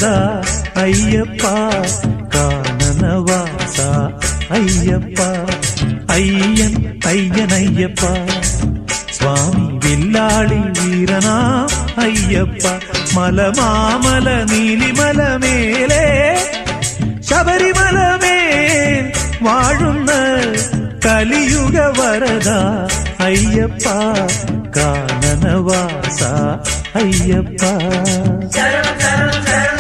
വരദാ അയ്യപ്പ കാനനവാസ അയ്യപ്പ അയ്യൻ അയ്യനയ്യപ്പ സ്വാമി വില്ലാളി വീരനാ അയ്യപ്പ മലമാമല നീലിമല മേലെ ശബരിമലമേൽ വാഴുന്ന കലിയുഗ വരദാ അയ്യപ്പ കാനനവാസ അയ്യപ്പ ശരണം ശരണം ശരണം